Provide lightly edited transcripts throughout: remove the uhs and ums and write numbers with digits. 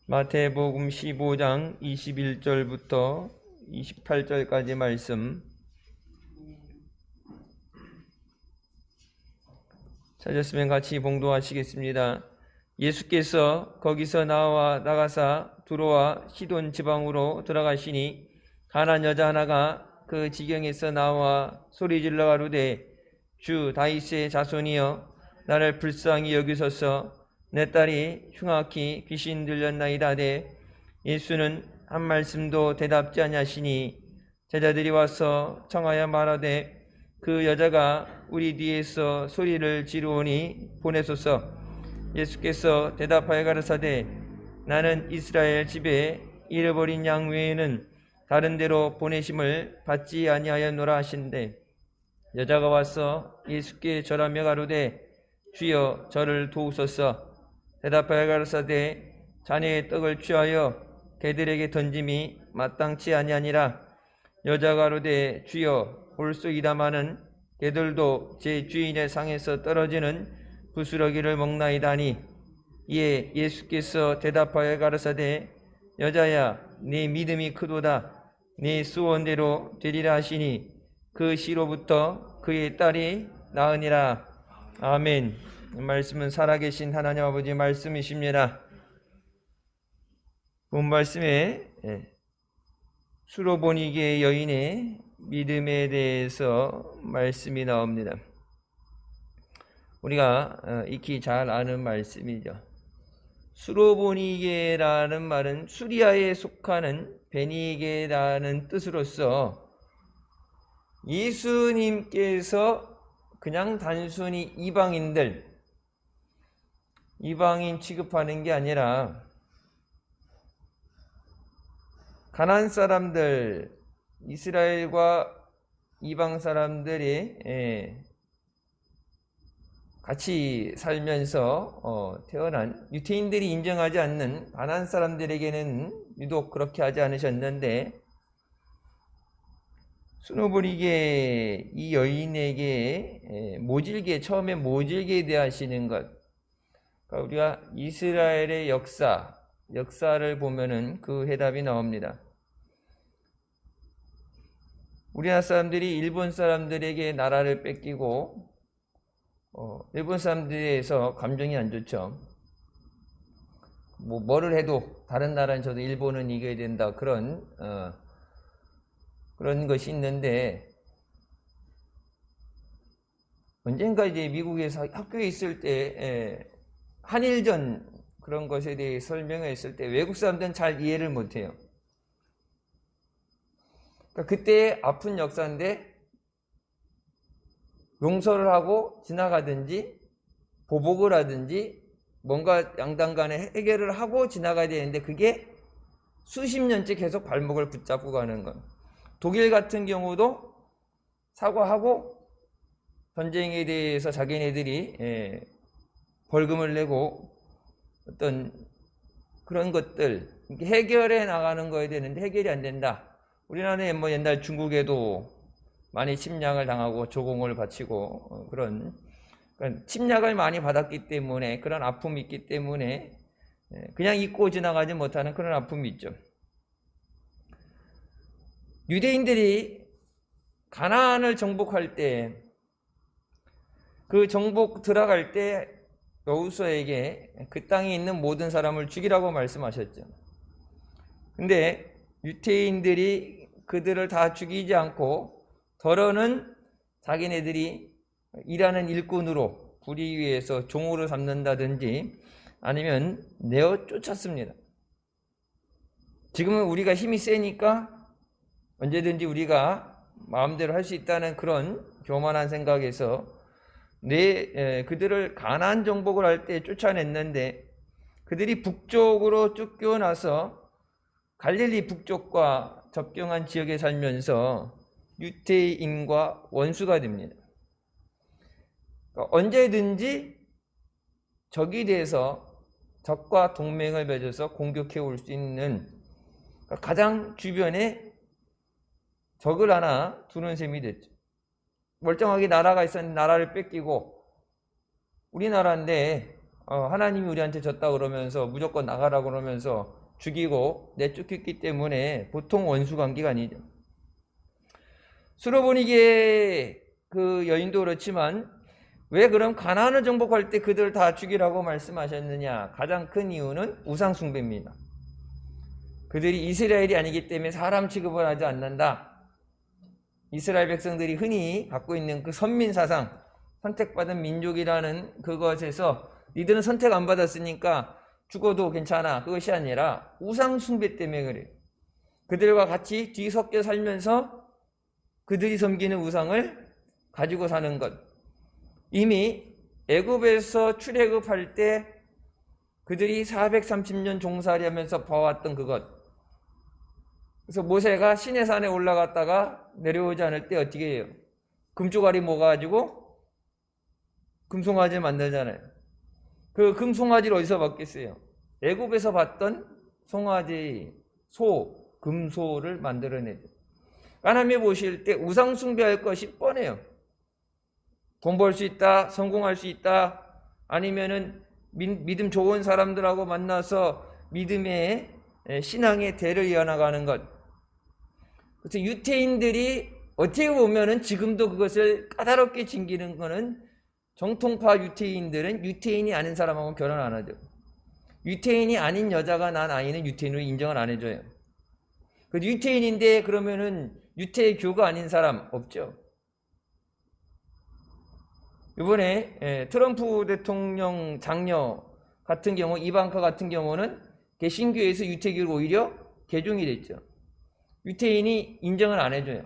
마태복음 15장 21절부터 28절까지 말씀 찾았으면 같이 봉독하시겠습니다. 예수께서 거기서 나가사 두로와 시돈 지방으로 들어가시니 가난 여자 하나가 그 지경에서 나와 소리질러 가로되 주 다윗의 자손이여 나를 불쌍히 여기소서. 내 딸이 흉악히 귀신 들렸나이다 하되 예수는 한 말씀도 대답지 아니하시니 제자들이 와서 청하여 말하되 그 여자가 우리 뒤에서 소리를 지르오니 보내소서. 예수께서 대답하여 가라사대 나는 이스라엘 집에 잃어버린 양 외에는 다른 데로 보내심을 받지 아니하였노라 하신대 여자가 와서 예수께 절하며 가로되 주여 저를 도우소서. 대답하여 가라사대 자네의 떡을 취하여 개들에게 던짐이 마땅치 아니하니라. 여자가 가로되 주여 볼소이다마는 개들도 제 주인의 상에서 떨어지는 부스러기를 먹나이다니. 이에 예수께서 대답하여 가라사대 여자야 네 믿음이 크도다. 네 소원대로 되리라 하시니 그 시로부터 그의 딸이 나으니라. 아멘. 이 말씀은 살아계신 하나님 아버지 말씀이십니다. 본 말씀에 수로보니게 여인의 믿음에 대해서 말씀이 나옵니다. 우리가 익히 잘 아는 말씀이죠. 수로보니게라는 말은 수리아에 속하는 베니게라는 뜻으로서 예수님께서 그냥 단순히 이방인 취급하는 게 아니라 가나안 사람들, 이스라엘과 이방 사람들이 같이 살면서 태어난 유대인들이 인정하지 않는 가나안 사람들에게는 유독 그렇게 하지 않으셨는데 수로보니게 이 여인에게 처음에 모질게 대하시는 것, 그러니까 우리가 이스라엘의 역사를 보면은 그 해답이 나옵니다. 우리나라 사람들이 일본 사람들에게 나라를 뺏기고 일본 사람들에서 감정이 안 좋죠. 뭐를 해도 다른 나라는 저도 일본은 이겨야 된다 그런 것이 있는데 언젠가 이제 미국에서 학교에 있을 때 한일전 그런 것에 대해 설명했을 때 외국 사람들은 잘 이해를 못해요. 그러니까 그때의 아픈 역사인데 용서를 하고 지나가든지 보복을 하든지 뭔가 양당 간에 해결을 하고 지나가야 되는데 그게 수십 년째 계속 발목을 붙잡고 가는 것. 독일 같은 경우도 사과하고 전쟁에 대해서 자기네들이 벌금을 내고 어떤 그런 것들 해결해 나가는 거야 되는데 해결이 안 된다. 우리나라에 옛날 중국에도 많이 침략을 당하고 조공을 바치고 그런 그러니까 침략을 많이 받았기 때문에 그런 아픔이 있기 때문에 그냥 잊고 지나가지 못하는 그런 아픔이 있죠. 유대인들이 가나안을 정복할 때 그 정복 들어갈 때 여호수아에게 그 땅에 있는 모든 사람을 죽이라고 말씀하셨죠. 근데 유대인들이 그들을 다 죽이지 않고 더러는 자기네들이 일하는 일꾼으로 부리 위에서 종으로 삼는다든지 아니면 내어 쫓았습니다. 지금은 우리가 힘이 세니까 언제든지 우리가 마음대로 할 수 있다는 그런 교만한 생각에서 그들을 가나안 정복을 할 때 쫓아냈는데 그들이 북쪽으로 쫓겨나서 갈릴리 북쪽과 접경한 지역에 살면서 유대인과 원수가 됩니다. 그러니까 언제든지 적이 돼서 적과 동맹을 맺어서 공격해 올 수 있는 가장 주변에 적을 하나 두는 셈이 됐죠. 멀쩡하게 나라가 있었는데 나라를 뺏기고 우리나라인데 하나님이 우리한테 졌다 그러면서 무조건 나가라 그러면서 죽이고 내쫓겼기 때문에 보통 원수 관계가 아니죠. 수로보니게 그 여인도 그렇지만 왜 그럼 가나안을 정복할 때 그들 다 죽이라고 말씀하셨느냐? 가장 큰 이유는 우상 숭배입니다. 그들이 이스라엘이 아니기 때문에 사람 취급을 하지 않는다. 이스라엘 백성들이 흔히 갖고 있는 그 선민 사상, 선택받은 민족이라는 그것에서 니들은 선택 안 받았으니까 죽어도 괜찮아. 그것이 아니라 우상 숭배 때문에 그래요. 그들과 같이 뒤섞여 살면서 그들이 섬기는 우상을 가지고 사는 것. 이미 애굽에서 출애굽할 때 그들이 430년 종살이 하면서 봐왔던 그것. 그래서 모세가 시내산에 올라갔다가 내려오지 않을 때 어떻게 해요? 금조가리 모아가지고 금송아지를 만들잖아요. 그 금송아지를 어디서 봤겠어요? 애굽에서 봤던 송아지, 소, 금소를 만들어내죠. 하나님이 보실 때 우상 숭배할 것이 뻔해요. 돈 벌 수 있다, 성공할 수 있다, 아니면은 믿음 좋은 사람들하고 만나서 믿음의 신앙의 대를 이어나가는 것. 그래서 유태인들이 어떻게 보면은 지금도 그것을 까다롭게 즐기는 거는 정통파 유태인들은 유태인이 아닌 사람하고 결혼 안 하죠. 유태인이 아닌 여자가 난 아이는 유태인으로 인정을 안 해줘요. 그 유태인인데 그러면은 유태교가 아닌 사람 없죠. 이번에 트럼프 대통령 장녀 같은 경우, 이방카 같은 경우는 개신교에서 유태교로 오히려 개종이 됐죠. 유태인이 인정을 안 해줘요.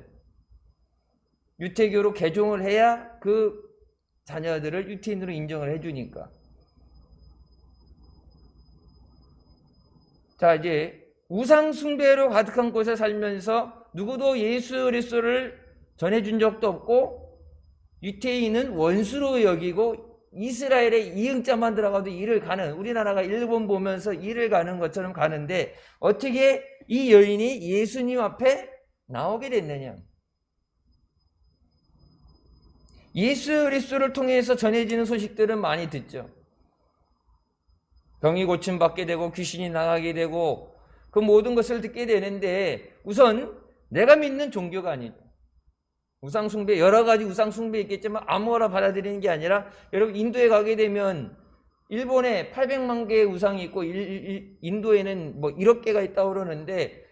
유태교로 개종을 해야 그 자녀들을 유태인으로 인정을 해주니까. 자, 이제 우상 숭배로 가득한 곳에 살면서 누구도 예수 그리스도를 전해준 적도 없고 유태인은 원수로 여기고 이스라엘의 이응자만 들어가도 일을 가는, 우리나라가 일본 보면서 일을 가는 것처럼 가는데 어떻게 이 여인이 예수님 앞에 나오게 됐느냐? 예수 그리스도를 통해서 전해지는 소식들은 많이 듣죠. 병이 고침받게 되고 귀신이 나가게 되고 그 모든 것을 듣게 되는데 우선 내가 믿는 종교가 아니죠. 우상숭배, 여러 가지 우상숭배 있겠지만 아무거나 받아들이는 게 아니라, 여러분 인도에 가게 되면 일본에 800만 개의 우상이 있고 인도에는 뭐 1억 개가 있다고 그러는데,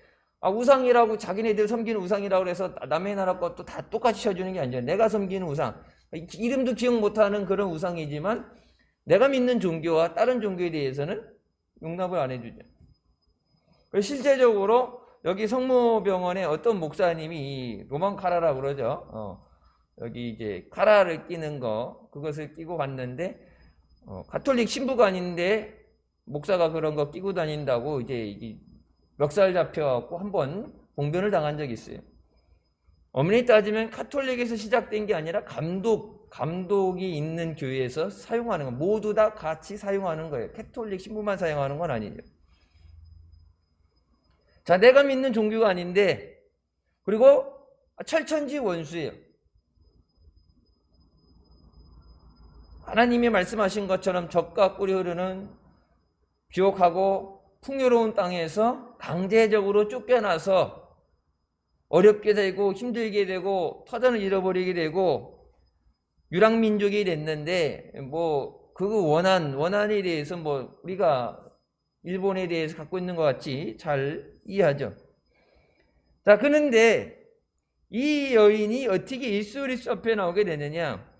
우상이라고 자기네들 섬기는 우상이라고 해서 남의 나라 것도 다 똑같이 쳐주는 게 아니라 내가 섬기는 우상, 이름도 기억 못하는 그런 우상이지만 내가 믿는 종교와 다른 종교에 대해서는 용납을 안 해주죠. 실제적으로 여기 성모병원에 어떤 목사님이 로만 카라라고 그러죠. 여기 이제 카라를 끼는 거, 그것을 끼고 갔는데 가톨릭 신부가 아닌데 목사가 그런 거 끼고 다닌다고 이제 멱살 잡혀갖고 한번 봉변을 당한 적이 있어요. 엄밀히 따지면 가톨릭에서 시작된 게 아니라 감독이 있는 교회에서 사용하는 거, 모두 다 같이 사용하는 거예요. 가톨릭 신부만 사용하는 건 아니죠. 자, 내가 믿는 종교가 아닌데, 그리고 철천지 원수예요. 하나님이 말씀하신 것처럼 적과 꿀이 흐르는 비옥하고 풍요로운 땅에서 강제적으로 쫓겨나서 어렵게 되고 힘들게 되고 터전을 잃어버리게 되고 유랑민족이 됐는데, 뭐 그 원한에 대해서 뭐 우리가 일본에 대해서 갖고 있는 것 같이 잘 이해하죠. 자, 그런데 이 여인이 어떻게 예수 그리스도 앞에 나오게 되느냐?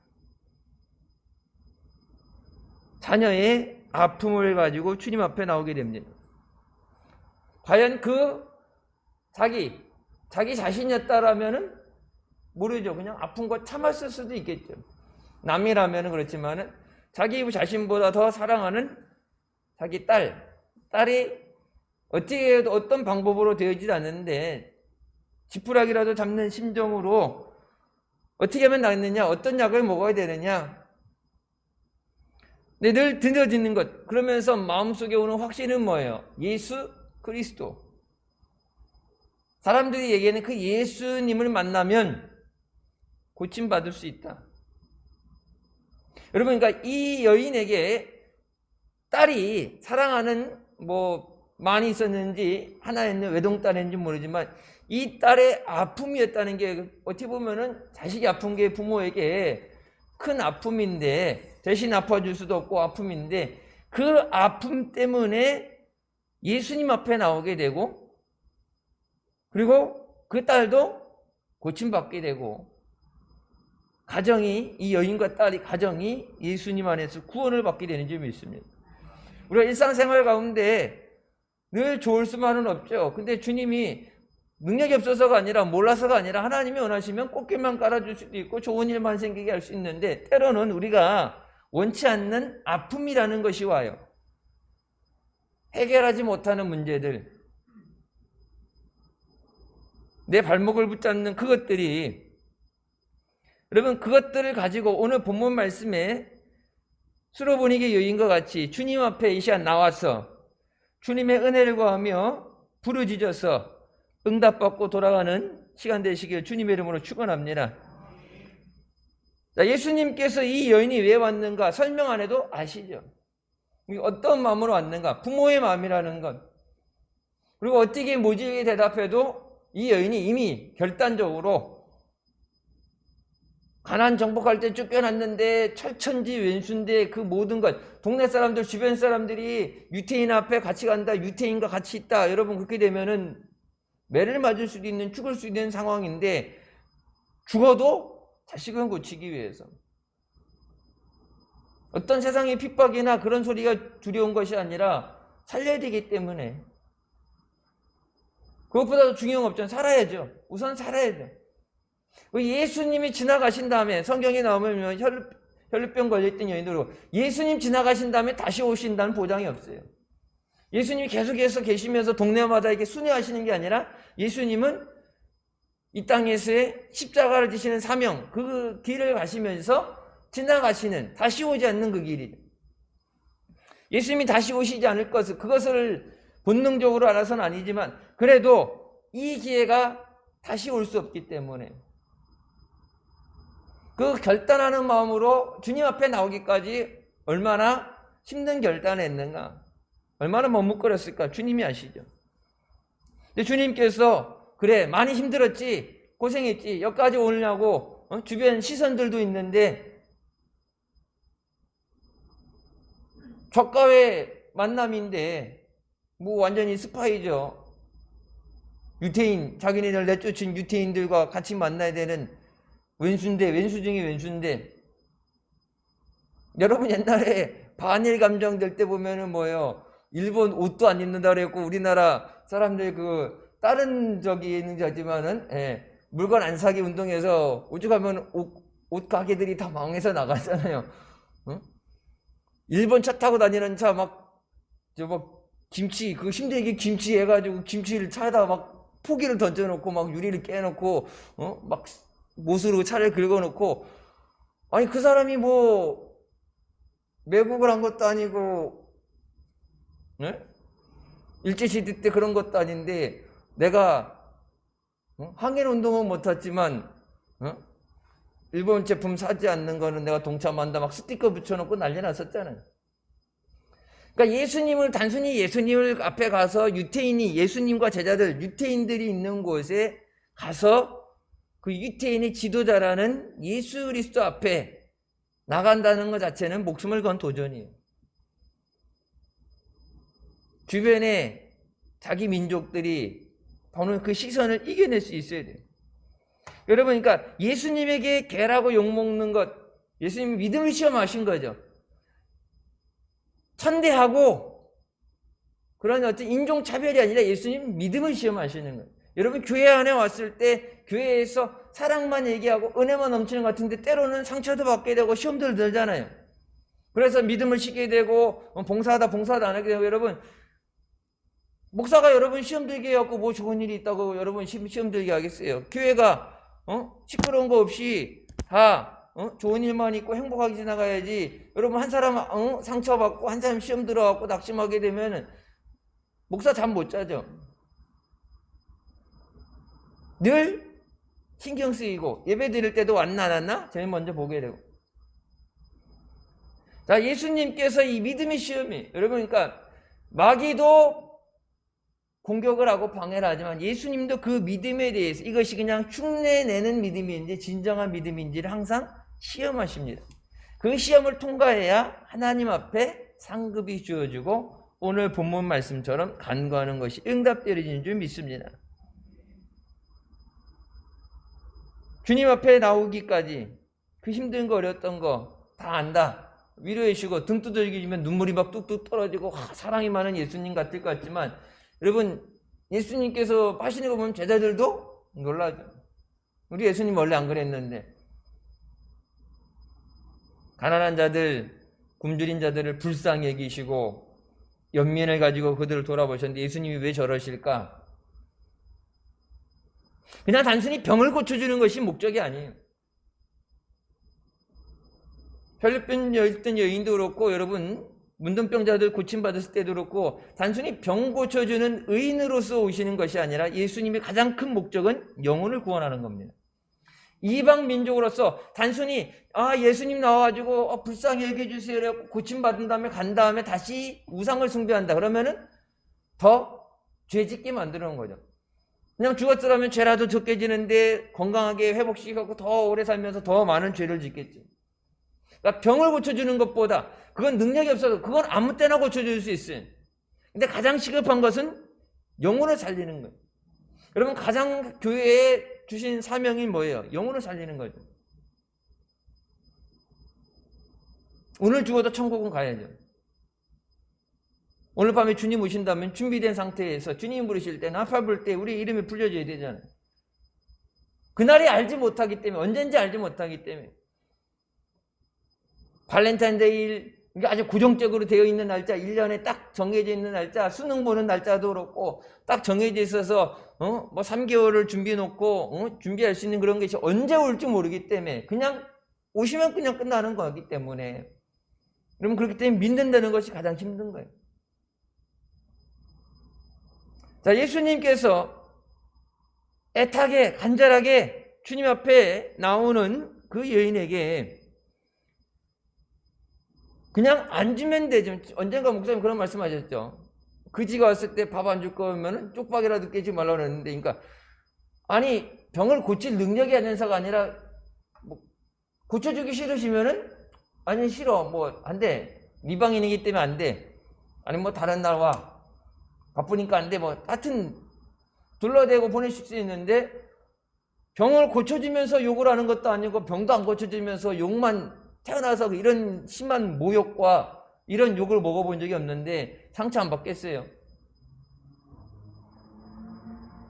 자녀의 아픔을 가지고 주님 앞에 나오게 됩니다. 과연 자기 자신이었다라면은 모르죠. 그냥 아픈 거 참았을 수도 있겠죠. 남이라면은 그렇지만은 자기 자신보다 더 사랑하는 자기 딸이 어떻게 해도 어떤 방법으로 되어지지 않는데 지푸라기라도 잡는 심정으로 어떻게 하면 낫느냐, 어떤 약을 먹어야 되느냐, 근데 늘 드려지는 것, 그러면서 마음속에 오는 확신은 뭐예요? 예수 그리스도. 사람들이 얘기하는 그 예수님을 만나면 고침받을 수 있다. 여러분, 그러니까 이 여인에게 딸이 사랑하는 많이 있었는지 하나였는 외동딸인지 모르지만 이 딸의 아픔이었다는 게 어떻게 보면은 자식이 아픈 게 부모에게 큰 아픔인데 대신 아파줄 수도 없고 아픔인데 그 아픔 때문에 예수님 앞에 나오게 되고 그리고 그 딸도 고침받게 되고 가정이 이 여인과 딸이 가정이 예수님 안에서 구원을 받게 되는 점이 있습니다. 우리가 일상생활 가운데 늘 좋을 수만은 없죠. 근데 주님이 능력이 없어서가 아니라 몰라서가 아니라 하나님이 원하시면 꽃길만 깔아줄 수도 있고 좋은 일만 생기게 할 수 있는데 때로는 우리가 원치 않는 아픔이라는 것이 와요. 해결하지 못하는 문제들, 내 발목을 붙잡는 그것들이 여러분 그것들을 가지고 오늘 본문 말씀에 수로보니게 여인과 같이 주님 앞에 이 시간 나와서 주님의 은혜를 구하며 부르짖어서 응답받고 돌아가는 시간 되시길 주님의 이름으로 축원합니다. 예수님께서 이 여인이 왜 왔는가 설명 안 해도 아시죠? 어떤 마음으로 왔는가? 부모의 마음이라는 것. 그리고 어떻게 모질게 대답해도 이 여인이 이미 결단적으로 가나안 정복할 때 쫓겨났는데 철천지 왼수인데 그 모든 것 동네 사람들 주변 사람들이 유태인 앞에 같이 간다 유태인과 같이 있다 여러분 그렇게 되면은 매를 맞을 수도 있는 죽을 수 있는 상황인데 죽어도 자식은 고치기 위해서 어떤 세상의 핍박이나 그런 소리가 두려운 것이 아니라 살려야 되기 때문에 그것보다도 중요한 거 없잖아요. 살아야죠. 우선 살아야죠. 예수님이 지나가신 다음에 성경에 나오면 혈루병 걸려있던 여인으로 예수님 지나가신 다음에 다시 오신다는 보장이 없어요. 예수님이 계속해서 계시면서 동네마다 이렇게 순회하시는 게 아니라 예수님은 이 땅에서의 십자가를 지시는 사명 그 길을 가시면서 지나가시는 다시 오지 않는 그 길이죠. 예수님이 다시 오시지 않을 것을 그것을 본능적으로 알아서는 아니지만 그래도 이 기회가 다시 올 수 없기 때문에 그 결단하는 마음으로 주님 앞에 나오기까지 얼마나 힘든 결단을 했는가 얼마나 머뭇거렸을까 주님이 아시죠. 근데 주님께서 그래 많이 힘들었지 고생했지 여기까지 오느냐고 주변 시선들도 있는데 저가의 만남인데 완전히 스파이죠. 유태인 자기네들 내쫓은 유태인들과 같이 만나야 되는 왼수인데 왼수 중에 왼수인데 여러분 옛날에 반일 감정 될 때 보면은 뭐예요 일본 옷도 안 입는다 그랬고 우리나라 사람들 그 다른 저기 있는 자지만은 물건 안 사기 운동해서 오죽하면 옷 가게들이 다 망해서 나갔잖아요. 응? 일본 차 타고 다니는 차 막 김치 그 힘들게 김치 해가지고 김치를 차에다 막 포기를 던져놓고 막 유리를 깨놓고 막 못으로 차를 긁어놓고 아니 그 사람이 매국을 한 것도 아니고 일제시대 때 그런 것도 아닌데 내가 항일운동은 못했지만 일본 제품 사지 않는 거는 내가 동참한다 막 스티커 붙여놓고 난리 났었잖아요. 그러니까 예수님을 단순히 예수님을 앞에 가서 유태인이 예수님과 제자들 유태인들이 있는 곳에 가서 그 유태인의 지도자라는 예수 그리스도 앞에 나간다는 것 자체는 목숨을 건 도전이에요. 주변에 자기 민족들이 보는 그 시선을 이겨낼 수 있어야 돼요. 여러분 그러니까 예수님에게 개라고 욕먹는 것 예수님이 믿음을 시험하신 거죠. 천대하고 그런 어떤 인종차별이 아니라 예수님 믿음을 시험하시는 거예요. 여러분 교회 안에 왔을 때 교회에서 사랑만 얘기하고 은혜만 넘치는 것 같은데 때로는 상처도 받게 되고 시험도 들잖아요. 그래서 믿음을 쉬게 되고 봉사하다 안 하게 되고 여러분 목사가 여러분 시험 들게 해갖고 좋은 일이 있다고 여러분 시험 들게 하겠어요. 교회가 시끄러운 거 없이 다 좋은 일만 있고 행복하게 지나가야지. 여러분 한 사람 상처받고 한 사람 시험 들어갖고 낙심하게 되면 목사 잠 못 자죠. 늘 신경 쓰이고 예배 드릴 때도 왔나 안 왔나 제일 먼저 보게 되고 자, 예수님께서 이 믿음의 시험이, 여러분, 그러니까 마귀도 공격을 하고 방해를 하지만 예수님도 그 믿음에 대해서 이것이 그냥 흉내내는 믿음인지 진정한 믿음인지를 항상 시험하십니다. 그 시험을 통과해야 하나님 앞에 상급이 주어지고 오늘 본문 말씀처럼 간구하는 것이 응답되어지는 줄 믿습니다. 주님 앞에 나오기까지 그 힘든 거 어렸던 거 다 안다. 위로해 주시고 등 두들기면 눈물이 막 뚝뚝 떨어지고 사랑이 많은 예수님 같을 것 같지만 여러분, 예수님께서 하시는 거 보면 제자들도 놀라죠. 우리 예수님 원래 안 그랬는데. 가난한 자들, 굶주린 자들을 불쌍히 여기시고 연민을 가지고 그들을 돌아보셨는데 예수님이 왜 저러실까? 그냥 단순히 병을 고쳐주는 것이 목적이 아니에요. 혈류병 있던 여인도 그렇고 여러분 문둥병자들 고침받았을 때도 그렇고 단순히 병 고쳐주는 의인으로서 오시는 것이 아니라 예수님의 가장 큰 목적은 영혼을 구원하는 겁니다. 이방 민족으로서 단순히 예수님 나와가지고 불쌍히 여겨 주세요 그래서 고침받은 다음에 간 다음에 다시 우상을 숭배한다 그러면은 더 죄짓게 만드는 거죠. 그냥 죽었더라면 죄라도 적게 지는데 건강하게 회복시키고 더 오래 살면서 더 많은 죄를 짓겠지. 그러니까 병을 고쳐주는 것보다 그건 능력이 없어도 그건 아무 때나 고쳐줄 수 있어요. 근데 가장 시급한 것은 영혼을 살리는 거예요. 여러분 가장 교회에 주신 사명이 뭐예요? 영혼을 살리는 거죠. 오늘 죽어도 천국은 가야죠. 오늘 밤에 주님 오신다면 준비된 상태에서 주님 부르실 때 나팔 불 때 우리 이름이 불려져야 되잖아요. 그날이 알지 못하기 때문에 언젠지 알지 못하기 때문에 발렌타인데이 이게 아주 고정적으로 되어 있는 날짜 1년에 딱 정해져 있는 날짜 수능 보는 날짜도 그렇고 딱 정해져 있어서 뭐 3개월을 준비해 놓고 준비할 수 있는 그런 것이 언제 올지 모르기 때문에 그냥 오시면 그냥 끝나는 거기 때문에 여러분 그렇기 때문에 믿는다는 것이 가장 힘든 거예요. 자, 예수님께서 애타게 간절하게 주님 앞에 나오는 그 여인에게 그냥 앉으면 되죠. 언젠가 목사님 그런 말씀하셨죠. 그지가 왔을 때 밥 안 줄 거면 쪽박이라도 깨지 말라고 했는데, 그러니까 아니 병을 고칠 능력이 아닌 사가 아니라 뭐 고쳐주기 싫으시면은 아니 싫어 뭐 안 돼. 미방인이기 때문에 안 돼. 아니 뭐 다른 날 와. 바쁘니까 안 돼. 뭐 하여튼 둘러대고 보내실 수 있는데 병을 고쳐주면서 욕을 하는 것도 아니고 병도 안 고쳐주면서 욕만 태어나서 이런 심한 모욕과 이런 욕을 먹어본 적이 없는데 상처 안 받겠어요?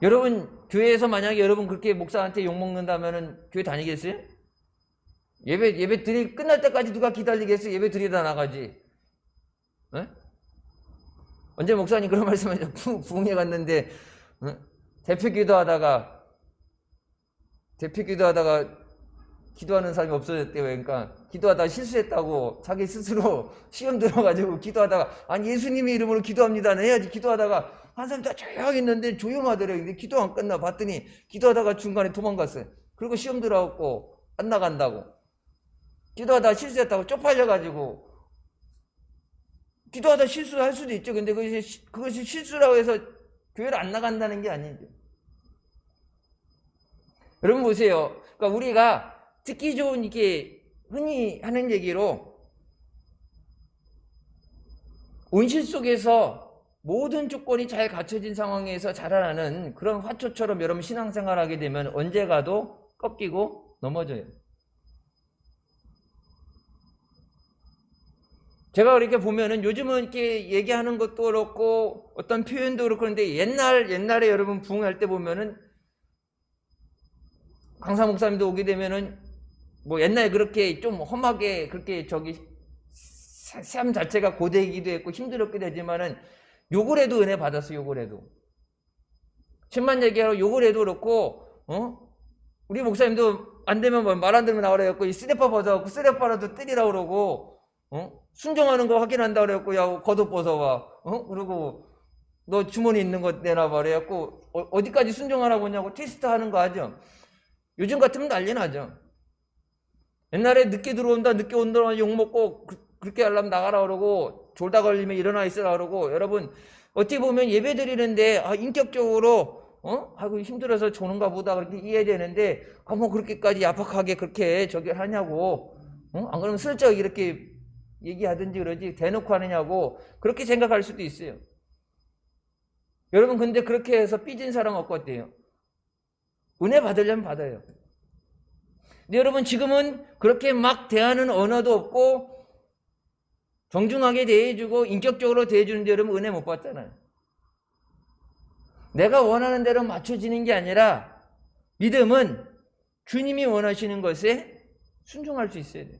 여러분 교회에서 만약에 여러분 그렇게 목사한테 욕 먹는다면은 교회 다니겠어요? 예배 드리 끝날 때까지 누가 기다리겠어요? 예배 드리다 나가지. 에? 언제 목사님 그런 말씀하셨죠? 부흥회 갔는데 대표 기도하다가 기도하는 사람이 없어졌대요. 그러니까 기도하다가 실수했다고 자기 스스로 시험 들어가지고 기도하다가 아니 예수님의 이름으로 기도합니다는 해야지 기도하다가 한 사람 다 조용히 있는데 조용하더래요. 근데 기도 안 끝나 봤더니 기도하다가 중간에 도망갔어요. 그리고 시험 들어갖고 안 나간다고 기도하다가 실수했다고 쪽팔려가지고 기도하다 실수할 수도 있죠. 근데 그것이 실수라고 해서 교회를 안 나간다는 게 아니죠. 여러분 보세요. 그러니까 우리가 듣기 좋은 이게 흔히 하는 얘기로 온실 속에서 모든 조건이 잘 갖춰진 상황에서 자라나는 그런 화초처럼 여러분 신앙생활하게 되면 언제 가도 꺾이고 넘어져요. 제가 이렇게 보면은 요즘은 이렇게 얘기하는 것도 그렇고 어떤 표현도 그렇고 그런데 옛날에 여러분 부흥할 때 보면은 강사 목사님도 오게 되면은 뭐 옛날에 그렇게 좀 험하게 그렇게 삶 자체가 고되기도 했고 힘들었기도 하지만은 욕을 해도 은혜 받았어. 욕을 해도 천만 얘기하러 욕을 해도 그렇고 우리 목사님도 안 되면 뭐 말 안 들으면 나오라 했고 이 쓰레빠 벗어갖고 쓰레빠라도 때리라 그러고 순종하는 거 확인한다 그래갖고 야 겉옷 벗어봐 그리고 너 주머니 있는 거 내놔봐 그래갖고 어디까지 순종하라고 하냐고 테스트 하는 거 하죠. 요즘 같으면 난리 나죠. 옛날에 늦게 들어온다 늦게 온다 욕먹고 그렇게 하려면 나가라 그러고 졸다 걸리면 일어나 있으라 그러고 여러분 어떻게 보면 예배 드리는데 인격적으로 아이고 힘들어서 조는가 보다 그렇게 이해되는데 뭐 그렇게까지 야박하게 그렇게 저기 하냐고 안 그러면 슬쩍 이렇게 얘기하든지 그러지 대놓고 하느냐고 그렇게 생각할 수도 있어요. 여러분 근데 그렇게 해서 삐진 사람 없고 어때요? 은혜 받으려면 받아요. 근데 여러분 지금은 그렇게 막 대하는 언어도 없고 정중하게 대해주고 인격적으로 대해주는데 여러분 은혜 못 받잖아요. 내가 원하는 대로 맞춰지는 게 아니라 믿음은 주님이 원하시는 것에 순종할 수 있어야 돼요.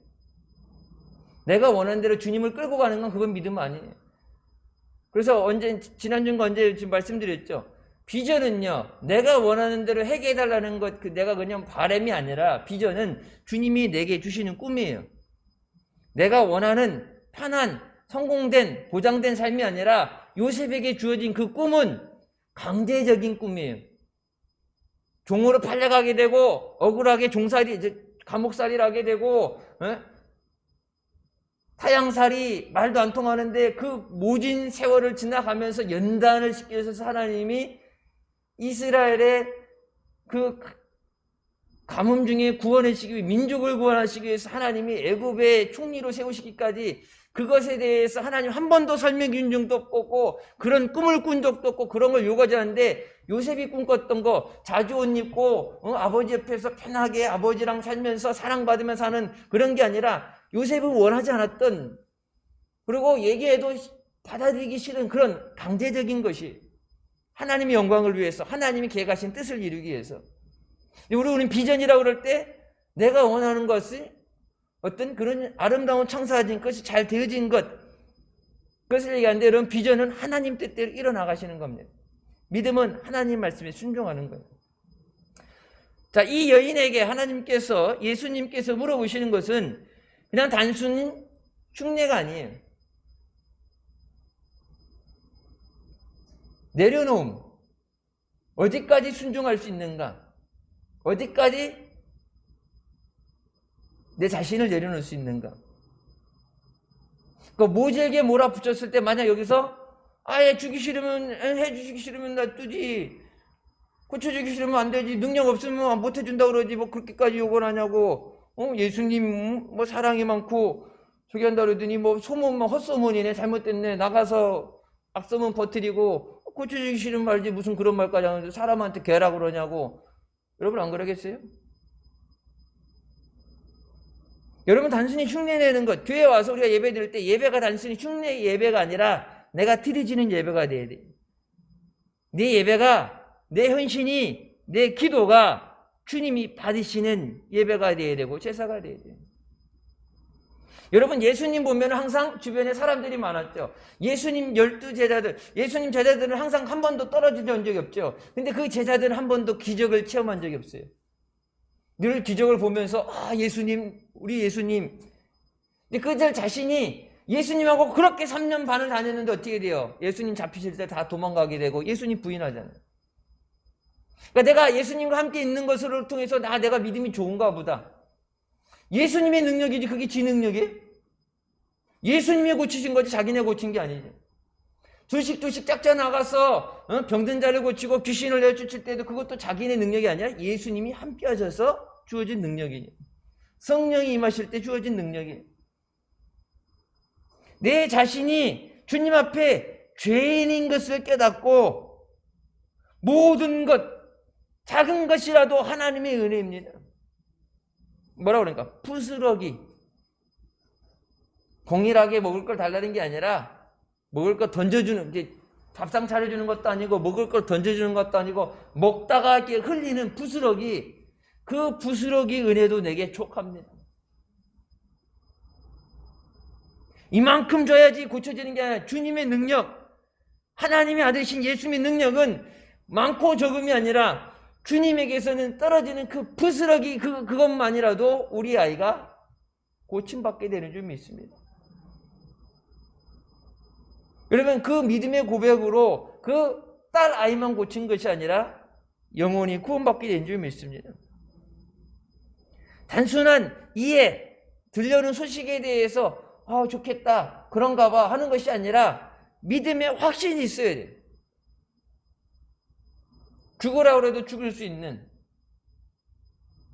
내가 원하는 대로 주님을 끌고 가는 건 그건 믿음 아니에요. 그래서 지난주인가 언제 지금 말씀드렸죠. 비전은요, 내가 원하는 대로 해결해달라는 것, 내가 그냥 바람이 아니라 비전은 주님이 내게 주시는 꿈이에요. 내가 원하는 편한, 성공된, 보장된 삶이 아니라 요셉에게 주어진 그 꿈은 강제적인 꿈이에요. 종으로 팔려가게 되고, 억울하게 감옥살이를 하게 되고, 타양살이 말도 안 통하는데 그 모진 세월을 지나가면서 연단을 시켜서 하나님이 이스라엘의 그 가뭄 중에 구원하시기 위해 민족을 구원하시기 위해서 하나님이 애굽의 총리로 세우시기까지 그것에 대해서 하나님 한 번도 설명해 준 적도 없고 그런 꿈을 꾼 적도 없고 그런 걸 요구하지 않는데 요셉이 꿈꿨던 거 자주 옷 입고 아버지 옆에서 편하게 아버지랑 살면서 사랑받으면서 사는 그런 게 아니라 요셉은 원하지 않았던 그리고 얘기해도 받아들이기 싫은 그런 강제적인 것이 하나님의 영광을 위해서 하나님이 계획하신 뜻을 이루기 위해서 우리는 비전이라고 그럴 때 내가 원하는 것이 어떤 그런 아름다운 창사진 것이 잘 되어진 그것을 얘기하는데 여러분 비전은 하나님 뜻대로 일어나가시는 겁니다. 믿음은 하나님 말씀에 순종하는 거예요. 자, 이 여인에게 하나님께서 예수님께서 물어보시는 것은 그냥 단순히 흉내가 아니에요. 내려놓음. 어디까지 순종할 수 있는가? 어디까지 내 자신을 내려놓을 수 있는가? 그 모질게 몰아붙였을 때 만약 여기서 아예 주기 싫으면 해주기 싫으면 놔두지 고쳐주기 싫으면 안 되지 능력 없으면 못 해준다 그러지 뭐 그렇게까지 욕을 하냐고 예수님 뭐 사랑이 많고 저기 한다 그러더니 뭐 소문만 헛소문이네 잘못됐네 나가서 악소문 퍼뜨리고 고쳐주기 싫으면 말지 무슨 그런 말까지 하는데 사람한테 개라 그러냐고 여러분 안 그러겠어요? 여러분 단순히 흉내내는 것 교회 와서 우리가 예배 드릴 때 예배가 단순히 흉내 예배가 아니라 내가 드려지는 예배가 돼야 돼. 내 예배가 내 헌신이 내 기도가 주님이 받으시는 예배가 돼야 되고 제사가 돼야 돼요. 여러분 예수님 보면 항상 주변에 사람들이 많았죠. 예수님 12제자들 예수님 제자들은 항상 한 번도 떨어진 적이 없죠. 근데 그 제자들은 한 번도 기적을 체험한 적이 없어요. 늘 기적을 보면서 예수님 우리 예수님 근데 그들 자신이 예수님하고 그렇게 3년 반을 다녔는데 어떻게 돼요? 예수님 잡히실 때 다 도망가게 되고 예수님 부인하잖아요. 그러니까 내가 예수님과 함께 있는 것을 통해서 내가 믿음이 좋은가 보다. 예수님의 능력이지 그게 지 능력이에요? 예수님이 고치신 거지 자기네 고친 게 아니죠. 둘씩 짝져 나가서 병든 자를 고치고 귀신을 내쫓을 때도 그것도 자기네 능력이 아니라 예수님이 함께 하셔서 주어진 능력이에요. 성령이 임하실 때 주어진 능력이에요. 내 자신이 주님 앞에 죄인인 것을 깨닫고 모든 것 작은 것이라도 하나님의 은혜입니다. 뭐라 그러니까 부스러기 동일하게 먹을 걸 달라는 게 아니라 먹을 거 던져주는 이제 밥상 차려주는 것도 아니고 먹을 걸 던져주는 것도 아니고 먹다가 이렇게 흘리는 부스러기 그 부스러기 은혜도 내게 족합니다. 이만큼 줘야지 고쳐지는 게 아니라 주님의 능력 하나님의 아들이신 예수님의 능력은 많고 적음이 아니라 주님에게서는 떨어지는 그 부스러기 그것만이라도 우리 아이가 고침받게 되는 줄 믿습니다. 여러분 그 믿음의 고백으로 그 딸 아이만 고친 것이 아니라 영원히 구원받게 되는 줄 믿습니다. 단순한 이해 들려오는 소식에 대해서 좋겠다, 그런가 봐 하는 것이 아니라 믿음의 확신이 있어야 돼요. 죽으라고 해도 죽을 수 있는.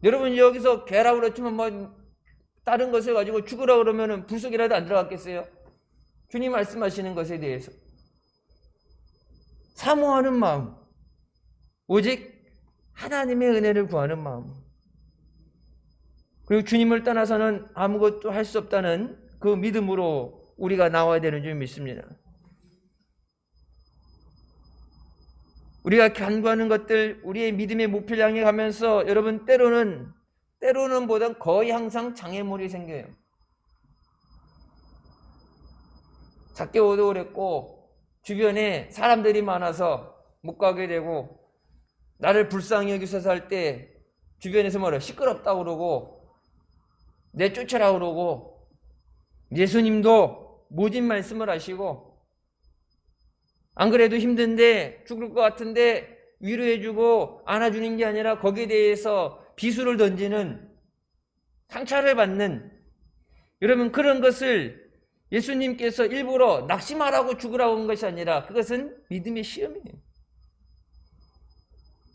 여러분 여기서 개라고 그렇지만 뭐 다른 것을 가지고 죽으라고 그러면은 불속이라도 안 들어갔겠어요? 주님 말씀하시는 것에 대해서 사모하는 마음, 오직 하나님의 은혜를 구하는 마음, 그리고 주님을 떠나서는 아무것도 할 수 없다는 그 믿음으로 우리가 나와야 되는 줄 믿습니다. 우리가 간구하는 것들, 우리의 믿음의 목표를 향해 가면서 여러분 때로는 보다 거의 항상 장애물이 생겨요. 작게오도 그랬고 주변에 사람들이 많아서 못 가게 되고, 나를 불쌍히 여기서 할 때 주변에서 뭐라 시끄럽다고 그러고 내쫓으라고 그러고, 예수님도 모진 말씀을 하시고 안 그래도 힘든데 죽을 것 같은데 위로해주고 안아주는 게 아니라 거기에 대해서 비수를 던지는, 상처를 받는, 여러분 그런 것을 예수님께서 일부러 낙심하라고 죽으라고 한 것이 아니라 그것은 믿음의 시험이에요.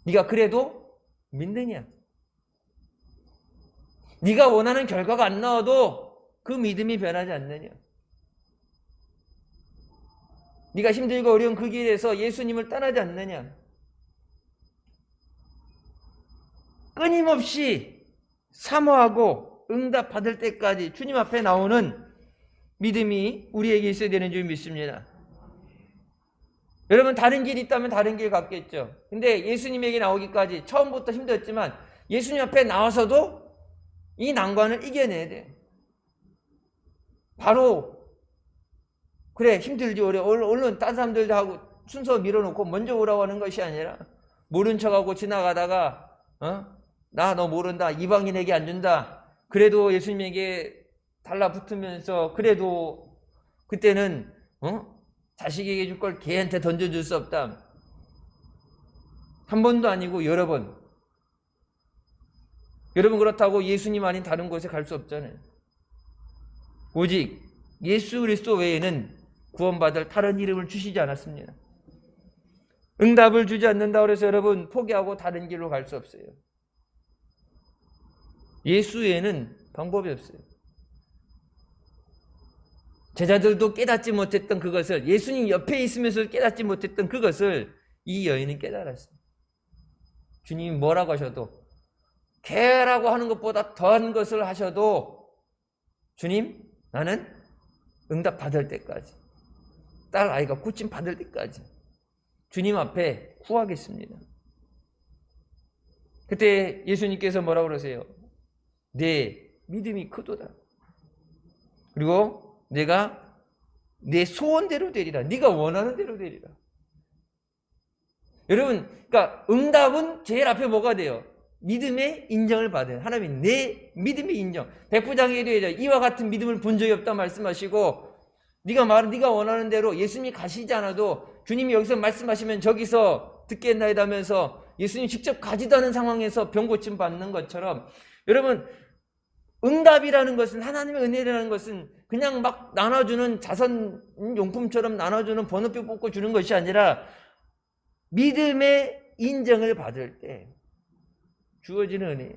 네가 그래도 믿느냐? 네가 원하는 결과가 안 나와도 그 믿음이 변하지 않느냐? 네가 힘들고 어려운 그 길에서 예수님을 떠나지 않느냐? 끊임없이 사모하고 응답받을 때까지 주님 앞에 나오는 믿음이 우리에게 있어야 되는 줄 믿습니다. 여러분 다른 길이 있다면 다른 길 갔겠죠. 근데 예수님에게 나오기까지 처음부터 힘들었지만 예수님 앞에 나와서도 이 난관을 이겨내야 돼. 바로 그래 힘들지 얼른 다른 사람들도 하고 순서 밀어놓고 먼저 오라고 하는 것이 아니라 모른 척하고 지나가다가 나 너 모른다, 이방인에게 안 준다, 그래도 예수님에게 달라붙으면서 그래도 그때는 자식에게 줄 걸 걔한테 던져줄 수 없다. 한 번도 아니고 여러 번. 여러분 그렇다고 예수님 아닌 다른 곳에 갈 수 없잖아요. 오직 예수 그리스도 외에는 구원받을 다른 이름을 주시지 않았습니다. 응답을 주지 않는다고 해서 여러분 포기하고 다른 길로 갈 수 없어요. 예수 외에는 방법이 없어요. 제자들도 깨닫지 못했던 그것을, 예수님 옆에 있으면서 깨닫지 못했던 그것을 이 여인은 깨달았어요. 주님이 뭐라고 하셔도, 개라고 하는 것보다 더한 것을 하셔도 주님 나는 응답 받을 때까지, 딸 아이가 고침 받을 때까지 주님 앞에 구하겠습니다. 그때 예수님께서 뭐라고 그러세요? 내 믿음이 크도다. 그리고 내가 내 소원대로 되리라. 네가 원하는 대로 되리라. 여러분, 그러니까 응답은 제일 앞에 뭐가 돼요? 믿음의 인정을 받아요. 하나님이 내 믿음의 인정. 백부장에게 이와 같은 믿음을 본 적이 없다 말씀하시고, 네가 원하는 대로 예수님이 가시지 않아도 주님이 여기서 말씀하시면 저기서 듣겠나이다 하면서 예수님이 직접 가지도 않은 상황에서 병 고침 받는 것처럼, 여러분 응답이라는 것은, 하나님의 은혜라는 것은 그냥 막 나눠주는 자선용품처럼 나눠주는 번호표 뽑고 주는 것이 아니라 믿음의 인정을 받을 때 주어지는 은혜예요.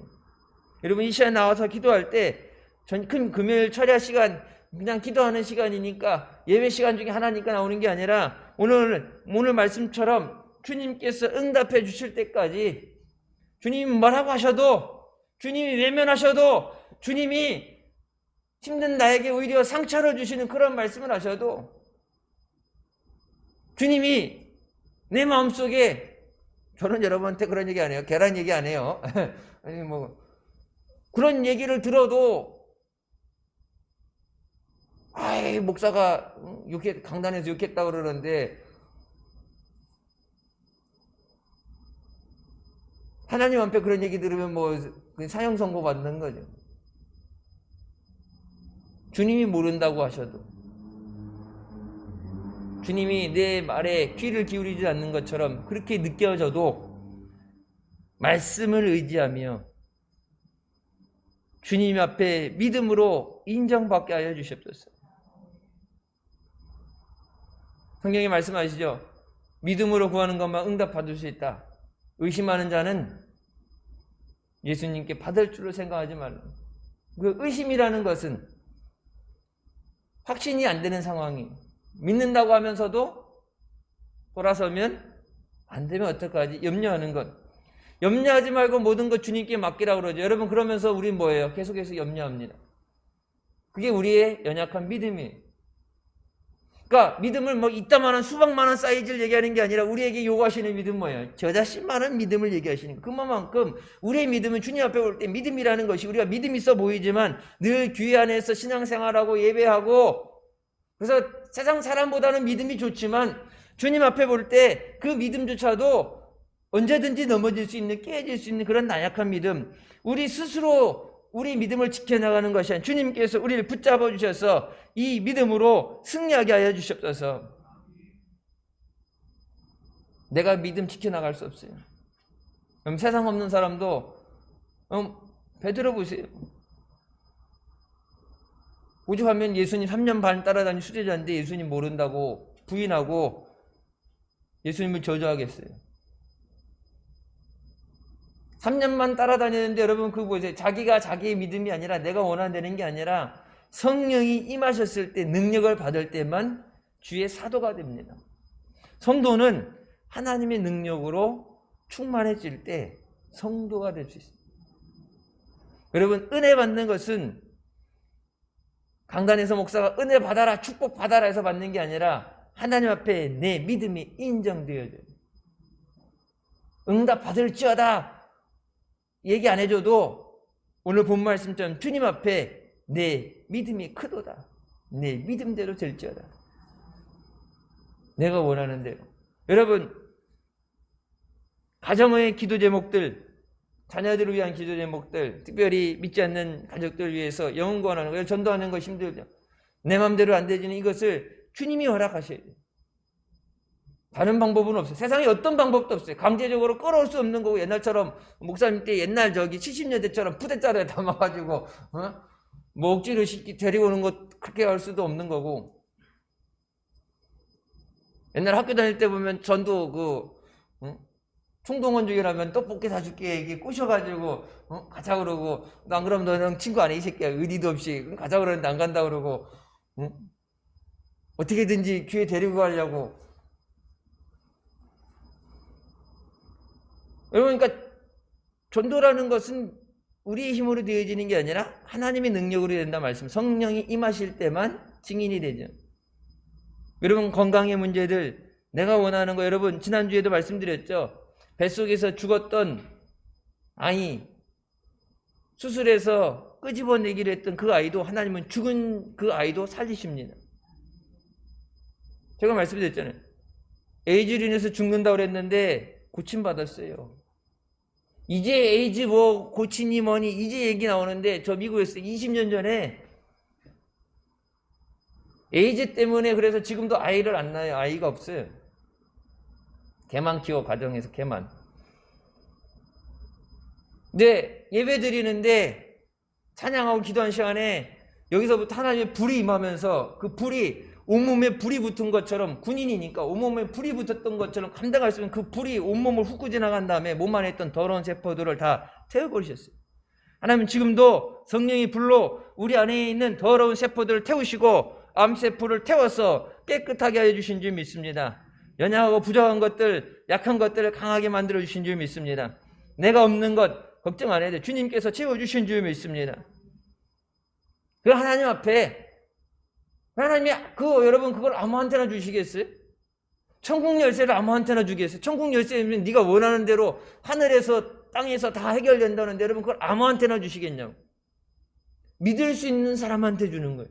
여러분 이 시간 나와서 기도할 때, 큰 금요일 철야 시간 그냥 기도하는 시간이니까 예배 시간 중에 하나니까 나오는 게 아니라 오늘 말씀처럼 주님께서 응답해 주실 때까지, 주님이 뭐라고 하셔도, 주님이 외면하셔도, 주님이 힘든 나에게 오히려 상처를 주시는 그런 말씀을 하셔도, 주님이 내 마음속에, 저는 여러분한테 그런 얘기 안 해요. 계란 얘기 안 해요. 아니 뭐 그런 얘기를 들어도 아이 목사가 강단에서 욕했다고 그러는데, 하나님 앞에 그런 얘기 들으면 뭐 사형 선고 받는 거죠. 주님이 모른다고 하셔도, 주님이 내 말에 귀를 기울이지 않는 것처럼 그렇게 느껴져도 말씀을 의지하며 주님 앞에 믿음으로 인정받게 하여 주시옵소서. 성경에 말씀하시죠. 믿음으로 구하는 것만 응답받을 수 있다. 의심하는 자는 예수님께 받을 줄로 생각하지 말라. 그 의심이라는 것은 확신이 안 되는 상황이, 믿는다고 하면서도 돌아서면 안 되면 어떡하지? 염려하는 것. 염려하지 말고 모든 것 주님께 맡기라고 그러죠. 여러분, 그러면서 우리 뭐예요? 계속해서 염려합니다. 그게 우리의 연약한 믿음이에요. 그러니까 믿음을 뭐 이따만한 수박만한 사이즈를 얘기하는 게 아니라 우리에게 요구하시는 믿음 뭐예요? 저자신만한 믿음을 얘기하시는 거예요. 그만큼 우리의 믿음은 주님 앞에 올 때 믿음이라는 것이, 우리가 믿음 있어 보이지만 늘 교회 안에서 신앙생활하고 예배하고, 그래서 세상 사람보다는 믿음이 좋지만 주님 앞에 볼 때 그 믿음조차도 언제든지 넘어질 수 있는, 깨질 수 있는 그런 나약한 믿음, 우리 스스로 우리 믿음을 지켜나가는 것이 아니라 주님께서 우리를 붙잡아 주셔서 이 믿음으로 승리하게 하여 주시옵소서. 내가 믿음 지켜나갈 수 없어요. 그럼 세상 없는 사람도 베드로 보세요. 오죽하면 예수님 3년 반 따라다닌 수제자인데 예수님 모른다고 부인하고 예수님을 저주하겠어요. 3년만 따라다니는데 여러분 그거 보세요. 자기가 자기의 믿음이 아니라 내가 원하는 게 아니라 성령이 임하셨을 때, 능력을 받을 때만 주의 사도가 됩니다. 성도는 하나님의 능력으로 충만해질 때 성도가 될 수 있습니다. 여러분, 은혜 받는 것은 강단에서 목사가 은혜 받아라, 축복 받아라 해서 받는 게 아니라 하나님 앞에 내 믿음이 인정되어져요. 응답 받을지어다 얘기 안 해줘도 오늘 본 말씀처럼 주님 앞에 내 믿음이 크도다, 내 믿음대로 될지어다, 내가 원하는 대로. 여러분, 가정의 기도 제목들, 자녀들을 위한 기도 제목들, 특별히 믿지 않는 가족들 위해서 영혼 구원하는 거, 전도하는 거 힘들죠. 내 마음대로 안 되지는 이것을 주님이 허락하셔야 돼요. 다른 방법은 없어요. 세상에 어떤 방법도 없어요. 강제적으로 끌어올 수 없는 거고, 옛날처럼 목사님 때 옛날 70년대처럼 부대짜리에 담아가지고 뭐 억지로 데리고 오는 것 그렇게 할 수도 없는 거고. 옛날 학교 다닐 때 보면 전도 총동원중이라면 떡볶이 사줄게 이게 꼬셔가지고 가자 그러고, 난 그럼 너는 친구 아니야 이 새끼야, 의리도 없이 가자 그러는데 안 간다 그러고, 어떻게든지 교회 데리고 가려고. 여러분, 그러니까 전도라는 것은 우리의 힘으로 되어지는 게 아니라 하나님의 능력으로 된다 말씀. 성령이 임하실 때만 증인이 되죠. 여러분, 건강의 문제들, 내가 원하는 거, 여러분 지난주에도 말씀드렸죠. 뱃속에서 죽었던 아이, 수술해서 끄집어내기로 했던 그 아이도 하나님은 죽은 그 아이도 살리십니다. 제가 말씀드렸잖아요. 에이즈로 인해서 죽는다고 그랬는데 고침받았어요. 이제 에이즈 뭐 고치니 뭐니 이제 얘기 나오는데, 저 미국에서 20년 전에 에이즈 때문에 그래서 지금도 아이를 안 낳아요. 아이가 없어요. 개만 키워, 가정에서 개만. 근데 예배 드리는데 찬양하고 기도한 시간에 여기서부터 하나님의 불이 임하면서 그 불이 온몸에 불이 붙은 것처럼, 군인이니까 온몸에 불이 붙었던 것처럼 감당할 수 있는 그 불이 온몸을 훑고 지나간 다음에 몸 안에 있던 더러운 세포들을 다 태워버리셨어요. 하나님은 지금도 성령의 불로 우리 안에 있는 더러운 세포들을 태우시고 암세포를 태워서 깨끗하게 하여 주신 줄 믿습니다. 연약하고 부족한 것들, 약한 것들을 강하게 만들어 주신 줄 믿습니다. 내가 없는 것 걱정 안 해도 돼. 주님께서 채워주신 줄 믿습니다. 그 하나님 앞에, 하나님이 여러분 그걸 아무한테나 주시겠어요? 천국 열쇠를 아무한테나 주겠어요? 천국 열쇠면 네가 원하는 대로 하늘에서 땅에서 다 해결된다는데 여러분 그걸 아무한테나 주시겠냐고. 믿을 수 있는 사람한테 주는 거예요.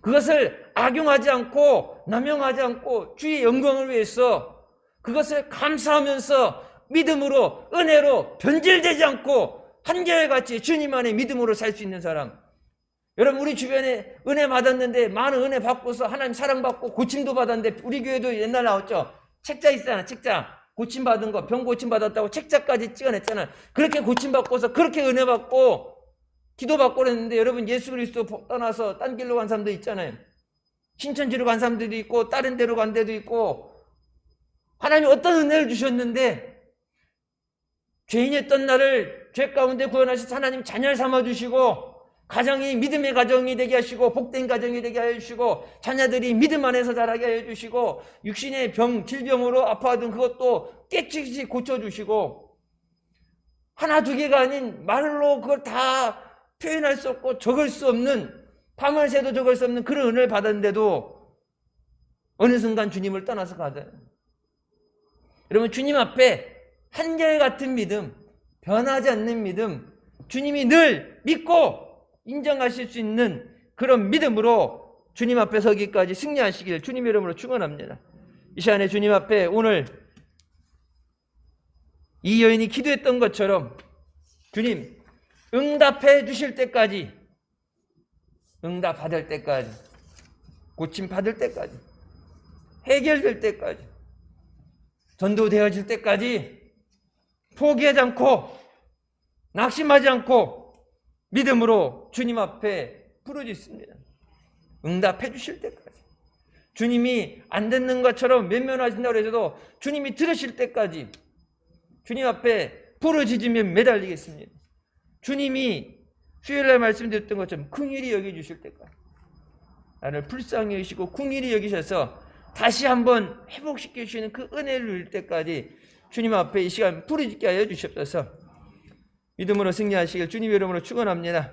그것을 악용하지 않고 남용하지 않고 주의 영광을 위해서 그것을 감사하면서 믿음으로, 은혜로 변질되지 않고 한결같이 주님 안에 믿음으로 살 수 있는 사람. 여러분, 우리 주변에 은혜 받았는데, 많은 은혜 받고서 하나님 사랑받고 고침도 받았는데, 우리 교회도 옛날 나왔죠. 책자 있잖아, 책자. 고침받은 거, 병 고침받았다고 책자까지 찍어냈잖아요. 그렇게 고침받고서 그렇게 은혜 받고 기도받고 그랬는데, 여러분 예수 그리스도 떠나서 딴 길로 간 사람도 있잖아요. 신천지로 간 사람들도 있고 다른 데로 간 데도 있고 하나님이 어떤 은혜를 주셨는데 죄인이었던 나를 죄 가운데 구원하셔서 하나님 자녀를 삼아주시고 가정이 믿음의 가정이 되게 하시고 복된 가정이 되게 하시고 자녀들이 믿음 안에서 자라게 해주시고 육신의 병, 질병으로 아파하던 그것도 깨끗이 고쳐주시고 하나 두 개가 아닌 말로 그걸 다 표현할 수 없고 적을 수 없는 밤을 새도 적을 수 없는 그런 은혜를 받았는데도 어느 순간 주님을 떠나서 가잖아요. 여러분 주님 앞에 한결같은 믿음, 변하지 않는 믿음, 주님이 늘 믿고 인정하실 수 있는 그런 믿음으로 주님 앞에 서기까지 승리하시길 주님의 이름으로 축원합니다. 이 시간에 주님 앞에 오늘 이 여인이 기도했던 것처럼 주님 응답해 주실 때까지, 응답 받을 때까지, 고침 받을 때까지, 해결될 때까지, 전도되어질 때까지 포기하지 않고 낙심하지 않고 믿음으로 주님 앞에 부르짖습니다. 응답해 주실 때까지. 주님이 안 듣는 것처럼 면면하신다고 해서도 주님이 들으실 때까지 주님 앞에 부르짖으며 매달리겠습니다. 주님이 수요일날 말씀드렸던 것처럼 긍휼히 여겨주실 때까지 나를 불쌍히 여기시고 긍휼히 여기셔서 다시 한번 회복시켜 주시는 그 은혜를 누릴 때까지 주님 앞에 이 시간 부르짖게 하여 주시옵소서. 믿음으로 승리하시길 주님의 이름으로 축원합니다.